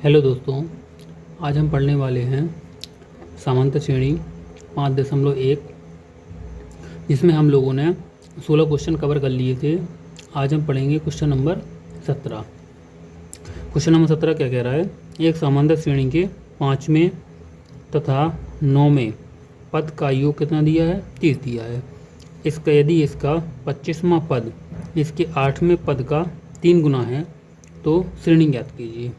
Hello दोस्तों, आज हम पढ़ने वाले हैं समांतर श्रेणी 5.1, जिसमें हम लोगों ने 16 क्वेश्चन कवर कर लिए थे। आज हम पढ़ेंगे क्वेश्चन नंबर 17। क्वेश्चन नंबर 17 क्या कह रहा है? एक समांतर श्रेणी के 5वें तथा 9वें पद का योग कितना दिया है? 30 दिया है। यदि इसका 25वां पद इसके 8वें पद का 3 गुना है तो श्रेणी ज्ञात कीजिए।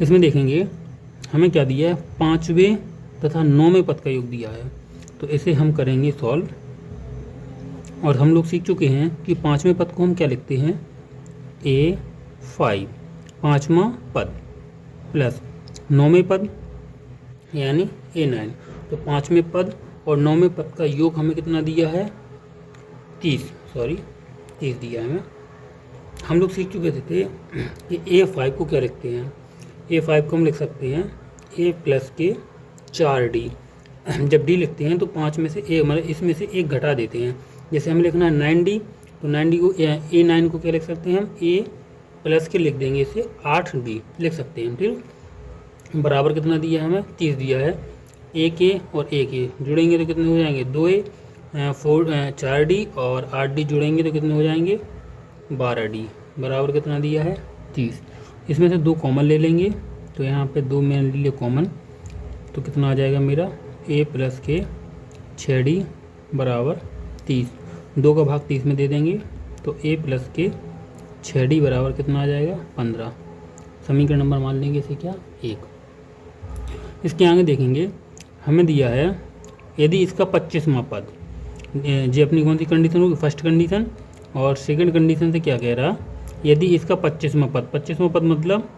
इसमें देखेंगे हमें क्या दिया है, 5वें तथा 9वें पद का योग दिया है, तो इसे हम करेंगे सॉल्व। और हम लोग सीख चुके हैं कि 5वें पद को हम क्या लिखते हैं, A5 5वां पद प्लस 9वें पद यानी A9। तो 5वें पद और 9वें पद का योग हमें कितना दिया है, 30 दिया है हमें। हम लोग सीख चुके थे कि A5 को क्या लिखते हैं, A5 को हम लिख सकते हैं A प्लस के 4D। जब D लिखते हैं तो 5 में से मतलब इसमें से एक घटा देते हैं। जैसे हमें लिखना है 9D, तो 9D को A9 को क्या लिख सकते हैं हम, A प्लस के लिख देंगे, इसे 8D लिख सकते हैं। फिर बराबर कितना दिया है हमें, 30 दिया है। एक A और एक A जुड़ेंगे तो कितने हो जाएंगे, 2A 4D और 8D जुड़ेंगे तो कितने हो जाएंगे, 12D। बराबर कितना दिया है, 30। इसमें से 2 कॉमन ले लेंगे, तो यहाँ पे 2 में ले लिए कॉमन, तो कितना आ जाएगा मेरा, A प्लस के 6D बराबर 30। 2 का भाग 30 में दे देंगे तो A प्लस के 6D बराबर कितना आ जाएगा, 15। समीकरण नंबर मान लेंगे इसे क्या, 1। इसके आगे देखेंगे हमें दिया है यदि इसका 25वां पद, जी अपनी कौन सी कंडीशन होगी, फर्स्ट कंडीशन। और सेकंड कंडीशन से क्या कह रहा, यदि इसका 25वां पद मतलब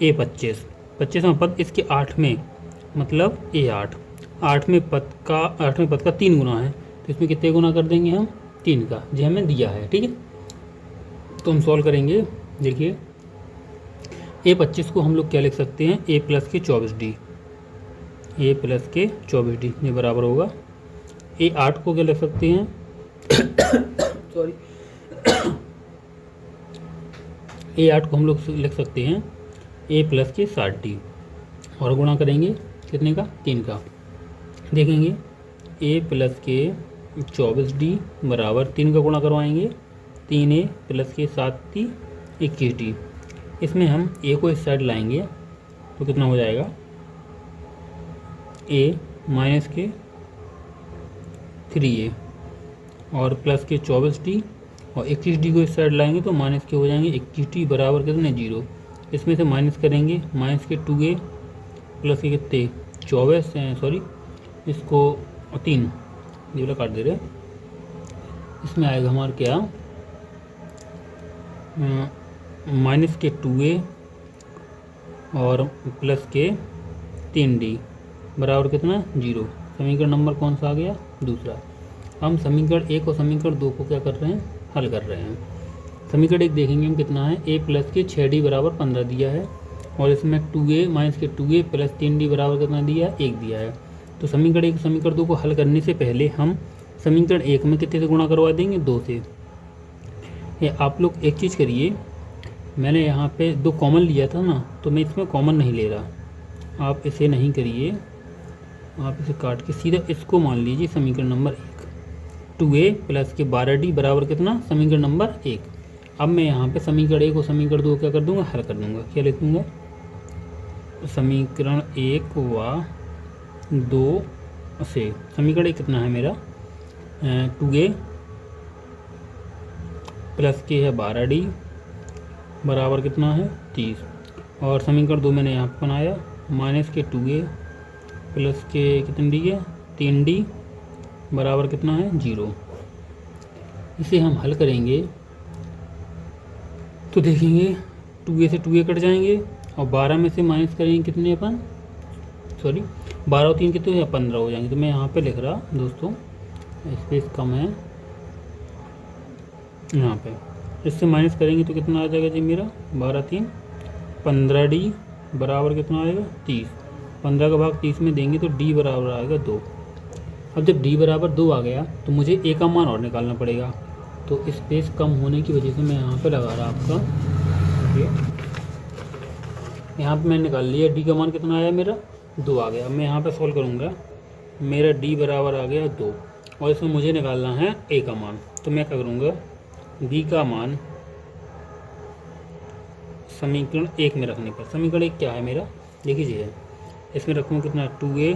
A25, 25वां पद इसके 8वें मतलब A8, 8वें पद का 3 गुना है, तो इसमें कितने गुना कर देंगे हम, 3 का, जो हमें दिया है। ठीक है, तो हम सॉल्व करेंगे। देखिए A25 को हम लोग क्या लिख सकते हैं, A प्लस के 24D, A प्लस के 24D ये बराबर होगा। A8 को क्या लिख सकते हैं A8 को हम लोग लिख सकते हैं A प्लस के 60D, और गुणा करेंगे कितने का, 3 का। देखेंगे A प्लस के 24D बराबर 3 का गुणा करवाएंगे, 3A प्लस के 7D 21D। इसमें हम A को इस साइड लाएंगे तो कितना हो जाएगा, A माइनस के 3A और प्लस के 24D और 21D को इस साइड लाएंगे तो माइनस के हो जाएंगे 21D बराबर कितने, 0। इसमें से माइनस करेंगे, माइनस के 2A प्लस के कितने 24, इसको 3 ये वाला काट दे रहे, इसमें आएगा हमारा क्या, माइनस के 2A और प्लस के 3D बराबर कितना, 0। समीकरण नंबर कौन सा आ गया, दूसरा। हम समीकरण 1 और समीकरण 2 को क्या कर रहे हैं, हल कर रहे हैं। समीकरण 1 देखेंगे हम कितना है, A प्लस के 6D बराबर 15 दिया है, और इसमें 2A माइनस के 2A प्लस 3D बराबर कितना दिया है, 1 दिया है। तो समीकरण 1 समीकरण 2 को हल करने से पहले हम समीकरण 1 में कितने से गुणा करवा देंगे, 2 से। ये आप लोग एक चीज़ करिए, मैंने यहाँ पे 2 कॉमन लिया था ना, तो मैं इसमें कॉमन नहीं ले रहा। आप इसे नहीं करिए, आप इसे काट के सीधा इसको मान लीजिए समीकरण नंबर 1। 2A प्लस के 12D बराबर कितना, समीकरण नंबर 1। अब मैं यहाँ पे समीकरण 1 और समीकरण 2 क्या कर दूंगा, हल कर दूंगा। क्या लिख दूंगा, समीकरण 1 व 2 से समीकरण 1 कितना है मेरा, 2A प्लस के है 12D बराबर कितना है, 30। और समीकरण 2 मैंने यहाँ पर बनाया, माइनस के 2A प्लस के कितने डी है, 3D बराबर कितना है, 0। इसे हम हल करेंगे तो देखेंगे 2A से 2A कट जाएंगे, और 12 में से माइनस करेंगे कितने अपन, 12 और 3 कितने, 15 हो जाएंगे। तो मैं यहाँ पे लिख रहा दोस्तों, स्पेस कम है यहाँ पे, इससे माइनस करेंगे तो कितना आ जाएगा जी मेरा, 12 3 15D बराबर कितना आएगा, 30। 15 का भाग 30 में देंगे तो D बराबर आएगा 2। अब जब D बराबर 2 आ गया तो मुझे A का मान और निकालना पड़ेगा, तो स्पेस कम होने की वजह से मैं यहाँ पे लगा रहा आपका, यहाँ पे मैंने निकाल लिया, डी का मान कितना आया मेरा 2 आ गया। अब मैं यहाँ पे सॉल्व करूँगा, मेरा डी बराबर आ गया 2 और इसमें मुझे निकालना है ए का मान। तो मैं क्या करूँगा, डी का मान समीकरण 1 में रखने पर, समीकरण 1 क्या है मेरा देख लीजिए, इसमें रखूँगा कितना 2a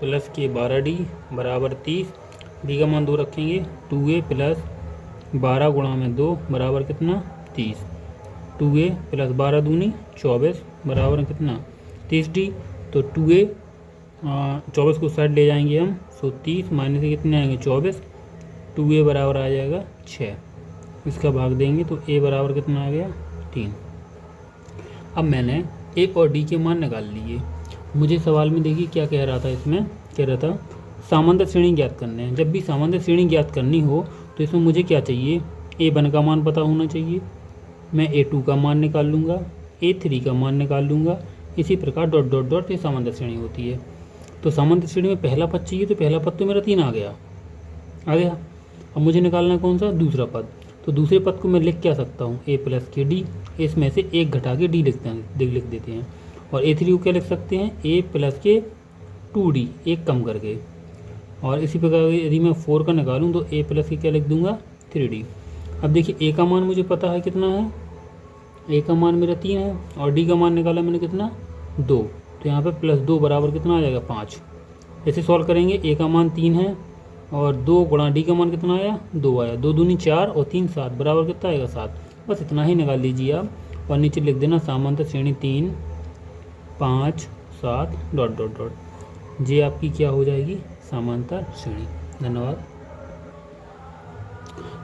प्लस के 12d बराबर 30, डी का मान 2 रखेंगे, 2a प्लस 12 गुणा में 2 बराबर कितना 30, 2a प्लस 12 दूनी 24 बराबर कितना 30d। तो 2a 24 को साइड ले जाएंगे हम, सो 30 माइनस से कितने आएंगे 24, 2a बराबर आ जाएगा 6, इसका भाग देंगे तो a बराबर कितना आ गया 3। अब मैंने a और d के मान निकाल लिए। मुझे सवाल में देखिए क्या कह रहा था, इसमें कह रहा था सामान्य श्रेणी ज्ञात करने हैं। जब भी सामान्य श्रेणी ज्ञात करनी हो तो इसमें मुझे क्या चाहिए, a1 का मान पता होना चाहिए, मैं a2 का मान निकाल लूँगा, a3 का मान निकाल लूँगा, इसी प्रकार डॉट डॉट डॉट ये सामान्य श्रेणी होती है। तो सामान्य श्रेणी में पहला पद चाहिए, तो पहला पद तो मेरा 3 आ गया। अब मुझे निकालना है कौन सा, दूसरा पद। तो दूसरे पद को मैं लिख क्या सकता हूँ, a प्लस के डी, इसमें से 1 घटा के d लिख देते हैं, और a3 को क्या लिख सकते हैं, a प्लस के 2d, 1 कम करके। और इसी प्रकार यदि मैं 4 का निकालूँ तो a प्लस के क्या लिख दूंगा 3d। अब देखिए a का मान मुझे पता है कितना है, a का मान मेरा 3 है और d का मान निकाला मैंने कितना 2, तो यहाँ पे प्लस 2 बराबर कितना आ जाएगा 5। ऐसे सॉल्व करेंगे, a का मान 3 है और 2 गुणा d का मान कितना आया 2 आया, 2 दूनी 4 और 3 7 बराबर कितना आएगा 7। बस इतना ही निकाल लीजिए आप, और नीचे लिख देना सामान्य श्रेणी 3 5 7 डॉट डॉट डॉट, ये आपकी क्या हो जाएगी समांतर श्रेणी। धन्यवाद।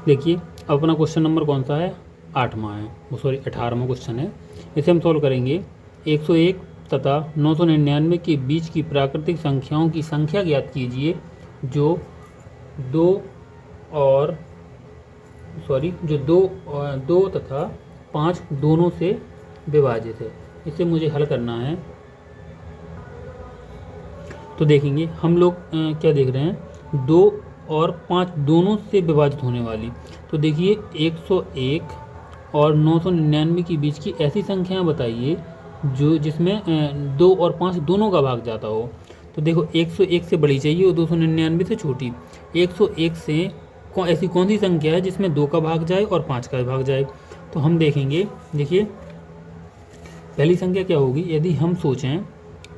देखिए अब अपना क्वेश्चन नंबर कौन सा है, 8वां है, वो सॉरी 18वां क्वेश्चन है। इसे हम सॉल्व करेंगे। 101 तथा 999 के बीच की प्राकृतिक संख्याओं की संख्या ज्ञात कीजिए जो दो तथा 5 दोनों से विभाजित है। इसे मुझे हल करना है। तो देखेंगे हम लोग क्या देख रहे हैं, 2 और 5 दोनों से विभाजित होने वाली। तो देखिए 101 और 999 के बीच की ऐसी संख्याएं बताइए जो जिसमें 2 और 5 दोनों का भाग जाता हो। तो देखो 101 से बड़ी चाहिए और 299 से छोटी। 101 से ऐसी कौन सी संख्या है जिसमें 2 का भाग जाए और 5 का भाग जाए। तो हम देखेंगे, देखिए पहली संख्या क्या होगी, यदि हम सोचें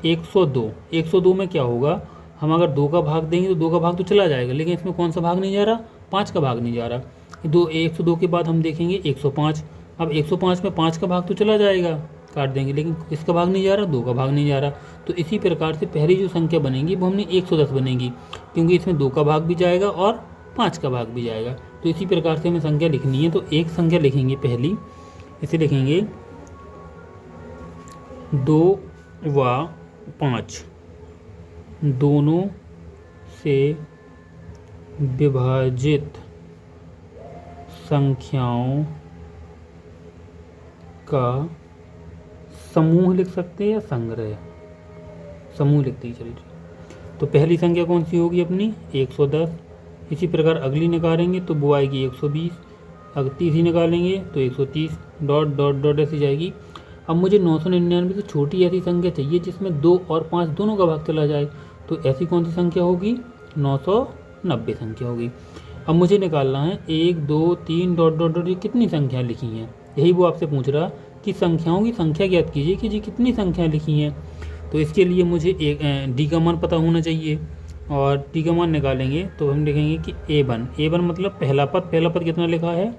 102 में क्या होगा, हम अगर 2 का भाग देंगे तो 2 का भाग तो चला जाएगा, लेकिन इसमें कौन सा भाग नहीं जा रहा, 5 का भाग नहीं जा रहा। 102 के बाद हम देखेंगे 105। अब 105 में 5 का भाग तो चला जाएगा, काट देंगे, लेकिन इसका भाग नहीं जा रहा, 2 का भाग नहीं जा रहा। तो इसी प्रकार से पहली जो संख्या बनेगी वो हमने 110 बनेगी, क्योंकि इसमें 2 का भाग भी जाएगा और 5 का भाग भी जाएगा। तो इसी प्रकार से हमें संख्या लिखनी है। तो एक संख्या लिखेंगे पहली, इसे लिखेंगे 2 व 5 दोनों से विभाजित संख्याओं का समूह लिख सकते हैं या संग्रह, समूह लिखते ही चलिए। तो पहली संख्या कौन सी होगी अपनी 110। इसी प्रकार अगली निकालेंगे तो वो आएगी 120, अगर तीसरी निकालेंगे तो 130 डॉट डॉट डॉट ऐसी जाएगी। अब मुझे 999 से छोटी ऐसी संख्या चाहिए जिसमें 2 और 5 दोनों का भाग चला जाए। तो ऐसी कौन सी संख्या होगी, 990 संख्या होगी। अब मुझे निकालना है 1 2 3 डॉट डॉट डॉट, ये कितनी संख्या लिखी हैं, यही वो आपसे पूछ रहा कि संख्याओं की संख्या ज्ञात कीजिए कि जी कितनी संख्या लिखी हैं। तो इसके लिए मुझे डी का मान पता होना चाहिए, और डी का मान निकालेंगे तो हम लिखेंगे कि A1 मतलब पहला पद कितना लिखा है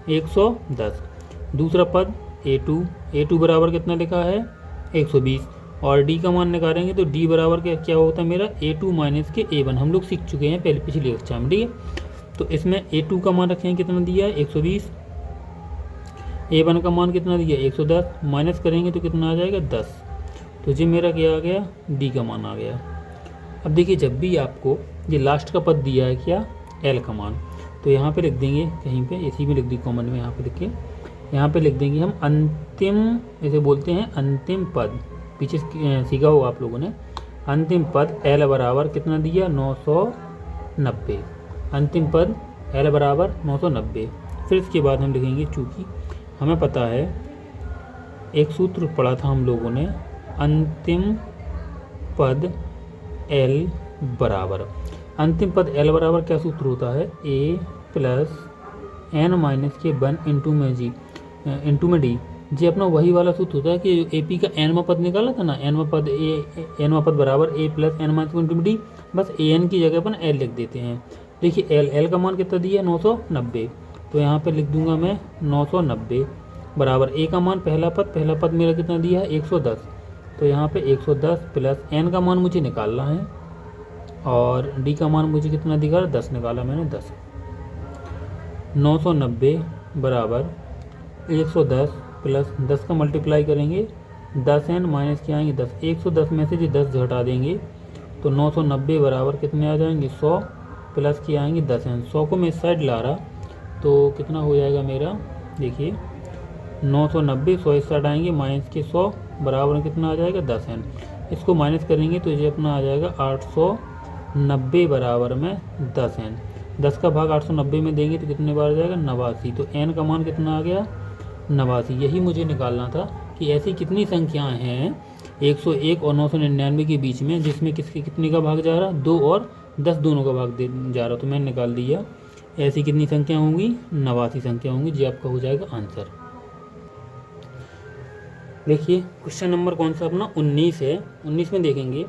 110। दूसरा पद A2 बराबर कितना लिखा है 120, और डी का मान निकालेंगे तो डी बराबर क्या होता है मेरा A2 माइनस के A1, हम लोग सीख चुके हैं पहले पिछली कक्षा में, ठीक है। तो इसमें A2 का मान रखेंगे कितना दिया है 120, A1 का मान कितना दिया 110, माइनस करेंगे तो कितना आ जाएगा 10। तो ये मेरा क्या आ गया, डी का मान आ गया। अब देखिए जब भी आपको ये लास्ट का पद दिया है क्या एल का मान, तो यहाँ पे लिख देंगे कहीं पे, इसी में लिख दी कॉमन में, यहाँ पे लिखिए, यहाँ पे लिख देंगे हम अंतिम, इसे बोलते हैं अंतिम पद, पीछे सीखा होगा आप लोगों ने। अंतिम पद एल बराबर कितना दिया 990, अंतिम पद एल बराबर 990। फिर इसके बाद हम लिखेंगे, चूँकि हमें पता है एक सूत्र पढ़ा था हम लोगों ने, अंतिम पद L बराबर, अंतिम पद L बराबर क्या सूत्र होता है, A प्लस n माइनस के 1 इंटू में डी। जी अपना वही वाला सूत्र होता है कि ए पी का एनवा पद निकाला था ना, एनवा पद बराबर A plus N minus into D, बस ए एन की जगह पर एल लिख देते हैं। देखिए एल का मान कितना दिया है 990, तो यहाँ पे लिख दूंगा मैं 990 बराबर ए का मान पहला पद मेरा कितना दिया है 110, तो यहाँ पे 110 प्लस एन का मान मुझे निकालना है और डी का मान मुझे कितना दिखा 10 निकाला मैंने 10। 990 बराबर 110 प्लस 10 का मल्टीप्लाई करेंगे 10n माइनस क्या आएंगे 10, 110 में से जी 10 घटा देंगे तो 990 बराबर कितने आ जाएंगे 100 प्लस क्या आएंगे 10n। 100 को मैं इस साइड ला रहा तो कितना हो जाएगा मेरा, देखिए 990 100 इस साइड आएंगे माइनस के 100 बराबर कितना आ जाएगा 10n। इसको माइनस करेंगे तो ये अपना आ जाएगा 890 बराबर में 10n। 10 का भाग 890 में देंगे तो कितने बार आ जाएगा 89, तो n का मान कितना आ गया 89। यही मुझे निकालना था कि ऐसी कितनी संख्याएं हैं 101 और 999 के बीच में जिसमें किसके कितने का भाग जा रहा, 2 और 10 दोनों का भाग जा रहा, तो मैंने निकाल दिया। ऐसी कितनी संख्या होंगी 89 संख्या होंगी, जी आपका हो जाएगा आंसर। देखिए क्वेश्चन नंबर कौन सा अपना 19 है। 19 में देखेंगे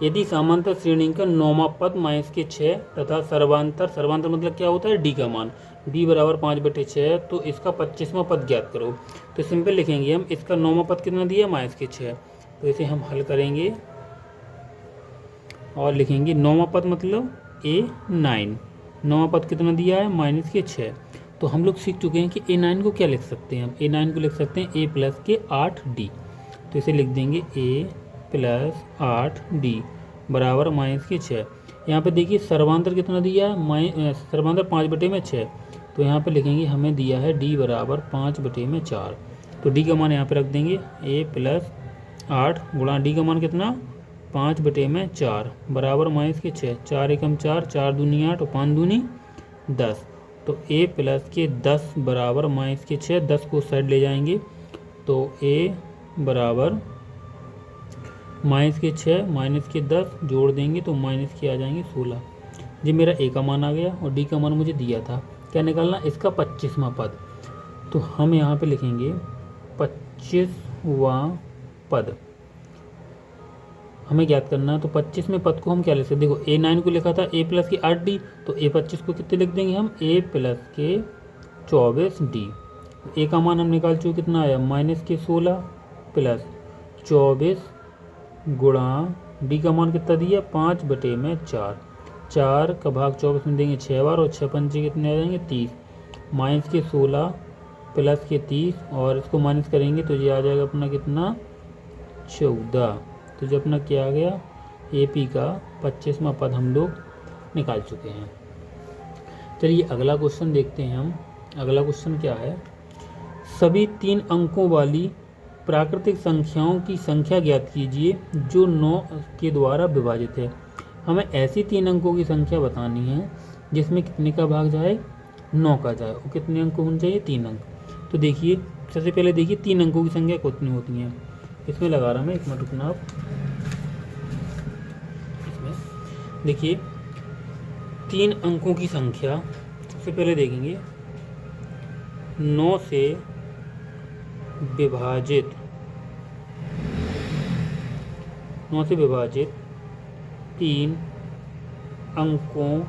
यदि समांतर श्रेणी का 9वां पद माइनस के 6 तथा सर्वांतर मतलब क्या होता है डी का मान, डी बराबर 5/6, तो इसका 25वां पद ज्ञात करो। तो सिंपल लिखेंगे हम, इसका 9वां पद कितना दिया माइनस के 6, तो इसे हम हल करेंगे और लिखेंगे 9वां पद मतलब A9, 9वां पद कितना दिया है माइनस के 6। तो हम लोग सीख चुके हैं कि A9 को क्या लिख सकते हैं हम, A9 को लिख सकते हैं A प्लस के 8D, तो इसे लिख देंगे A प्लस 8D बराबर माइनस के 6। यहाँ पे देखिए सर्वांतर कितना दिया है, सर्वांतर 5/6, तो यहाँ पे लिखेंगे हमें दिया है D बराबर 5/4, तो D का मान यहाँ पे रख देंगे A प्लस 8 गुणा D का मान कितना 5/4 बराबर माइनस के 6, 4 एकम 4, 4 दूनी 8 और 5 दूनी 10, तो A प्लस के 10 बराबर माइनस के 6, 10 को साइड ले जाएंगे तो A बराबर माइनस के 6 माइनस के 10 जोड़ देंगे तो माइनस के आ जाएंगे 16। जी मेरा A का मान आ गया और D का मान मुझे दिया था, क्या निकालना इसका 25वां पद, तो हम यहाँ पे लिखेंगे 25वां पद हमें ज्ञात करना है। तो 25वें पद को हम क्या लिख सकते, देखो A9 को लिखा था A प्लस के 8D, तो A25 को कितने लिख देंगे हम A प्लस के 24D। A का मान हम निकाल चुके, कितना आया माइनस के 16 प्लस 24 गुणा D का मान कितना दिया 5/4, 4 का भाग 24 में देंगे 6 बार और 6 पंचे कितने आ जाएंगे 30, माइनस के 16 प्लस के 30 और इसको माइनस करेंगे तो ये आ जाएगा अपना कितना 14, तो जो अपना क्या आ गया AP का 25वां पद हम लोग निकाल चुके हैं। चलिए अगला क्वेश्चन देखते हैं हम। अगला क्वेश्चन क्या है, सभी 3 अंकों वाली प्राकृतिक संख्याओं की संख्या ज्ञात कीजिए जो 9 के द्वारा विभाजित है। हमें ऐसी 3 अंकों की संख्या बतानी है जिसमें कितने का भाग जाए 9 का जाए, और कितने अंक होने चाहिए 3 अंक। तो देखिए सबसे पहले देखिए 3 अंकों की संख्या कितनी होती हैं, इसमें लगा रहा मैं, एक मिनट रुकना आप। इसमें देखिए 3 अंकों की संख्या सबसे पहले देखेंगे 9 से विभाजित 3 अंकों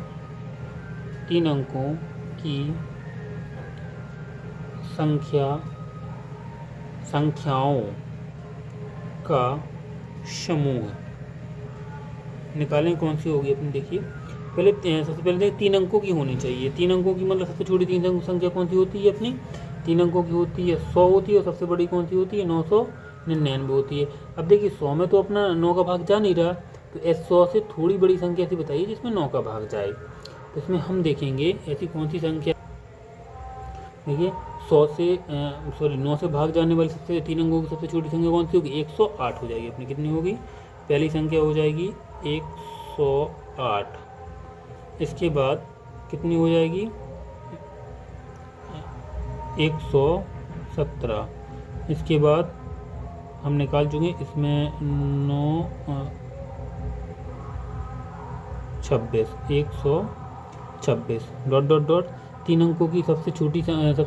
की संख्याओं का समूह निकालें, कौन सी होगी अपनी। देखिए पहले सबसे पहले 3 अंकों की होनी चाहिए। 3 अंकों की मतलब सबसे छोटी 3 अंक संख्या कौन सी होती है अपनी, 3 अंकों की होती है 100 होती है, और सबसे बड़ी कौन सी होती है 999 होती है। अब देखिए 100 में तो अपना 9 का भाग जा नहीं रहा, तो 100 से थोड़ी बड़ी संख्या ऐसी बताइए जिसमें 9 का भाग जाए। तो इसमें हम देखेंगे ऐसी कौन सी संख्या, देखिए 9 से भाग जाने वाली सबसे 3 अंकों की सबसे छोटी संख्या कौन सी होगी 108 हो जाएगी अपनी। कितनी होगी, पहली संख्या हो जाएगी 108, इसके बाद कितनी हो जाएगी 117, इसके बाद हम निकाल चुके हैं। इसमें 9 26 126 डॉट डॉट डॉट 3 अंकों की सबसे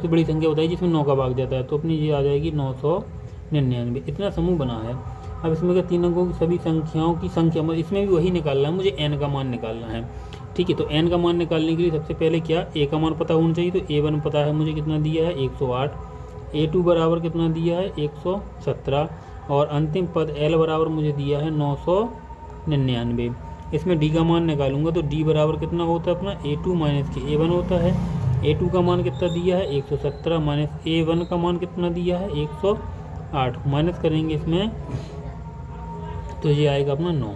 बड़ी संख्या बताइए जिसमें 9 का भाग जाता है। तो अपनी ये आ जाएगी 999। इतना समूह बना है। अब इसमें क्या 3 अंकों की सभी संख्याओं की संख्या, मतलब इसमें भी वही निकालना है, मुझे n का मान निकालना है। ठीक है, तो n का मान निकालने के लिए सबसे पहले क्या a का मान पता होना चाहिए। तो a1 पता है मुझे कितना दिया है 108, a2 बराबर कितना दिया है 117 और अंतिम पद l बराबर मुझे दिया है 999। इसमें d का मान निकालूंगा तो d बराबर कितना होता है अपना a2 माइनस के a1 होता है। a2 का मान कितना दिया है 117 माइनस a1 का मान कितना दिया है 108, माइनस करेंगे इसमें तो ये आएगा अपना 9।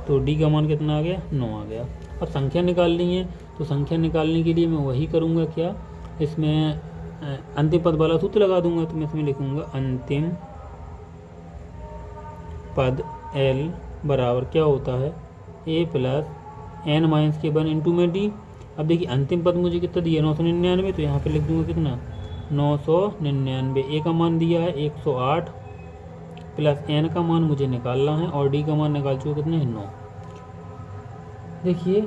तो d का मान कितना आ गया 9 आ गया। अब संख्या निकालनी है, तो संख्या निकालने के लिए मैं वही करूँगा क्या, इसमें अंतिम पद वाला सूत्र लगा दूंगा। तो मैं इसमें लिखूँगा अंतिम पद l बराबर क्या होता है a प्लस n माइनस के 1 इंटू में d। अब देखिए अंतिम पद मुझे कितना दिया 999, तो यहाँ पे लिख दूंगा कितना 999। a का मान दिया है 108 प्लस n का मान मुझे निकालना है और d का मान निकाल चुके कितने है 9। देखिए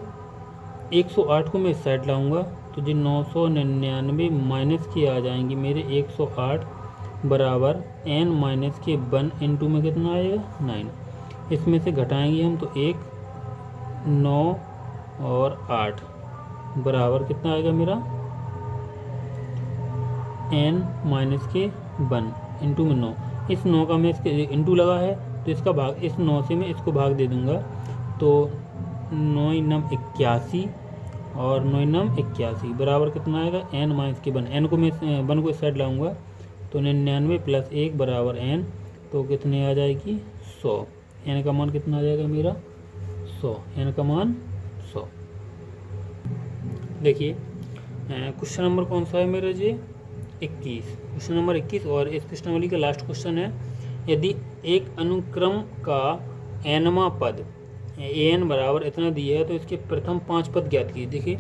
108 को मैं इस साइड लाऊंगा तो जी 999 माइनस के आ जाएंगे मेरे 108 बराबर n माइनस के 1 इंटू में कितना आएगा 9। इसमें से घटाएंगे हम तो 1 9 और 8 बराबर कितना आएगा मेरा n माइनस के 1 इंटू में 9। इस 9 का मैं इसके इंटू लगा है तो इसका भाग, इस 9 से मैं इसको भाग दे दूंगा तो 9 9 81 और 9 9 81 बराबर कितना आएगा n माइनस के 1। n को मैं 1 को इस साइड लाऊंगा तो 99 प्लस 1 बराबर n, तो कितने आ जाएगी 100। n का मान कितना आ जाएगा मेरा 100, n का मान 100। देखिए क्वेश्चन नंबर कौन सा है मेरा जी 21, क्वेश्चन नंबर 21 और इस प्रश्नावली का लास्ट क्वेश्चन है। यदि एक अनुक्रम का nवां पद an बराबर इतना दिया है तो इसके प्रथम 5 पद ज्ञात कीजिए। देखिए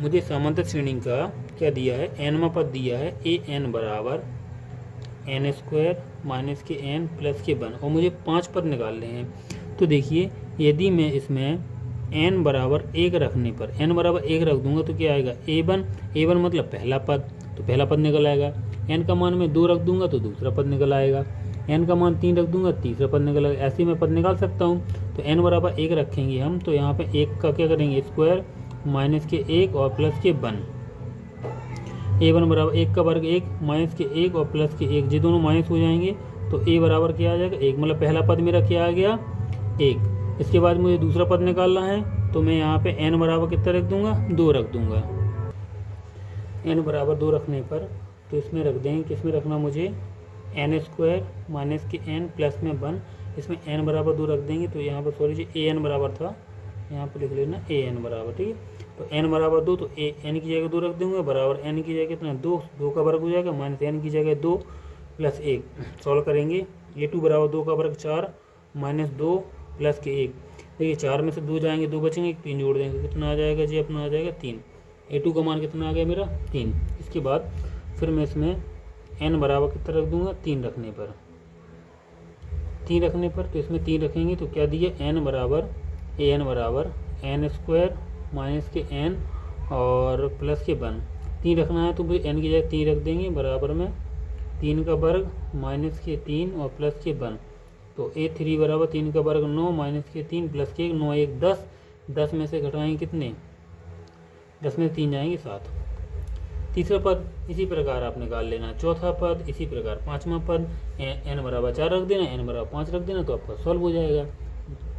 मुझे समांतर श्रेणी का क्या दिया है nवां पद दिया है an बराबर n स्क्वायर माइनस के n प्लस के 1 और मुझे 5 पद निकालने हैं। तो देखिए यदि मैं इसमें n बराबर 1 रखने पर n बराबर 1 रख दूंगा तो क्या आएगा a1 मतलब पहला पद, तो पहला पद निकल आएगा। n का मान मैं 2 रख दूंगा तो दूसरा पद निकल आएगा। n का मान 3 रख दूंगा तीसरा पद निकल आएगा। ऐसे ही मैं पद निकाल सकता हूँ। तो n बराबर 1 रखेंगे हम तो यहाँ पे 1 का क्या करेंगे स्क्वायर माइनस के 1 और प्लस के 1। a1 बराबर 1 का वर्ग 1 माइनस के 1 और प्लस के 1, ये दोनों माइनस हो जाएंगे तो a बराबर क्या आ जाएगा 1, मतलब पहला पद मेरा क्या आ गया 1। इसके बाद मुझे दूसरा पद निकालना है तो मैं यहाँ पे n बराबर कितना रख दूंगा 2 रख दूंगा। n बराबर 2 रखने पर तो इसमें रख देंगे, किसमें रखना मुझे n स्क्वायर माइनस के n प्लस में 1, इसमें n बराबर 2 रख देंगे। तो यहाँ पर सॉरी जी an बराबर था, यहाँ पर लिख लेना an बराबर, ठीक है। तो n बराबर 2 तो n की जगह 2 रख दूंगा बराबर n की जगह कितना 2 का वर्ग हो जाएगा माइनस n की जगह 2 प्लस 1। सॉल्व करेंगे a2 बराबर 2 का वर्ग 4 माइनस 2 प्लस के 1। देखिए 4 में से 2 जाएंगे 2 बचेंगे 3 जोड़ देंगे कितना आ जाएगा जी अपना आ जाएगा 3। a2 का मान कितना आ गया मेरा 3। इसके बाद फिर मैं इसमें n बराबर कितना रख दूंगा 3 रखने पर तो इसमें 3 रखेंगे तो क्या दिया n बराबर n स्क्वायर माइनस के n और प्लस के 1। 3 रखना है तो भाई n की जगह 3 रख देंगे बराबर में 3 का वर्ग माइनस के 3 और प्लस के 1। तो a3 बराबर 3 का वर्ग 9 माइनस के 3 प्लस के 1, 9 1 10, 10 में से घटाएंगे कितने 10 में 3 जाएंगे 7। तीसरा पद इसी प्रकार आप निकाल लेना, चौथा पद इसी प्रकार, पांचवा पद n बराबर 4 रख देना, n बराबर 5 रख देना तो आपका सॉल्व हो जाएगा।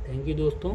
थैंक यू दोस्तों।